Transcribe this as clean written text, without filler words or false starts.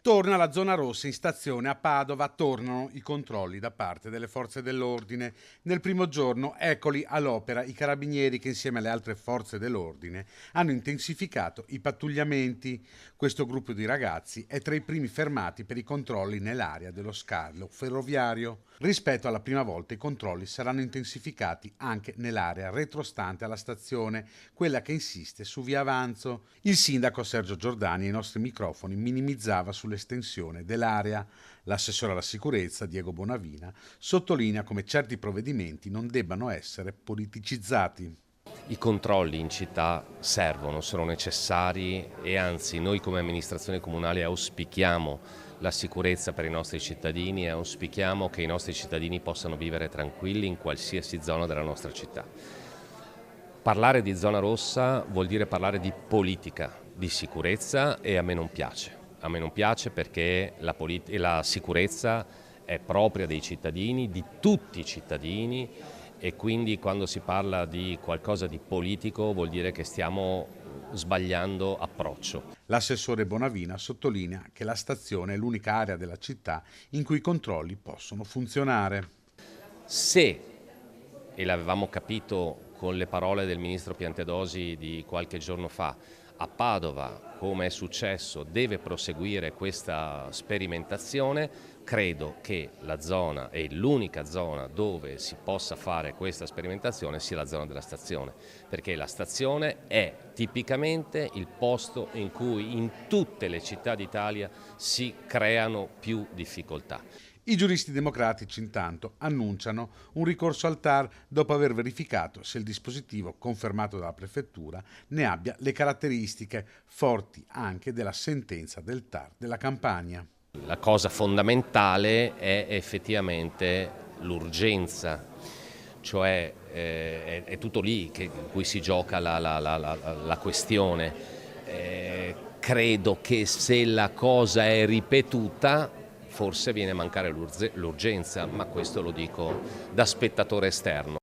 Torna la zona rossa in stazione a Padova, tornano i controlli da parte delle forze dell'ordine. Nel primo giorno, eccoli all'opera i carabinieri che insieme alle altre forze dell'ordine hanno intensificato i pattugliamenti. Questo gruppo di ragazzi è tra i primi fermati per i controlli nell'area dello scalo ferroviario. Rispetto alla prima volta i controlli saranno intensificati anche nell'area retrostante alla stazione, quella che insiste su via Avanzo. Il sindaco Sergio Giordani ai nostri microfoni minimizzava sull'estensione dell'area. L'assessore alla sicurezza Diego Bonavina sottolinea come certi provvedimenti non debbano essere politicizzati. I controlli in città servono, sono necessari e anzi noi come amministrazione comunale auspichiamo la sicurezza per i nostri cittadini e auspichiamo che i nostri cittadini possano vivere tranquilli in qualsiasi zona della nostra città. Parlare di zona rossa vuol dire parlare di politica, di sicurezza e a me non piace. A me non piace perché la sicurezza è propria dei cittadini, di tutti i cittadini, e quindi quando si parla di qualcosa di politico vuol dire che stiamo sbagliando approccio. L'assessore Bonavina sottolinea che la stazione è l'unica area della città in cui i controlli possono funzionare. Se, e l'avevamo capito con le parole del ministro Piantedosi di qualche giorno fa, a Padova, come è successo, deve proseguire questa sperimentazione, credo che la zona e l'unica zona dove si possa fare questa sperimentazione sia la zona della stazione, perché la stazione è tipicamente il posto in cui in tutte le città d'Italia si creano più difficoltà. I giuristi democratici intanto annunciano un ricorso al TAR dopo aver verificato se il dispositivo confermato dalla prefettura ne abbia le caratteristiche forti anche della sentenza del TAR della Campania. La cosa fondamentale è effettivamente l'urgenza, cioè è tutto lì in cui si gioca la questione. Credo che se la cosa è ripetuta forse viene a mancare l'urgenza, ma questo lo dico da spettatore esterno.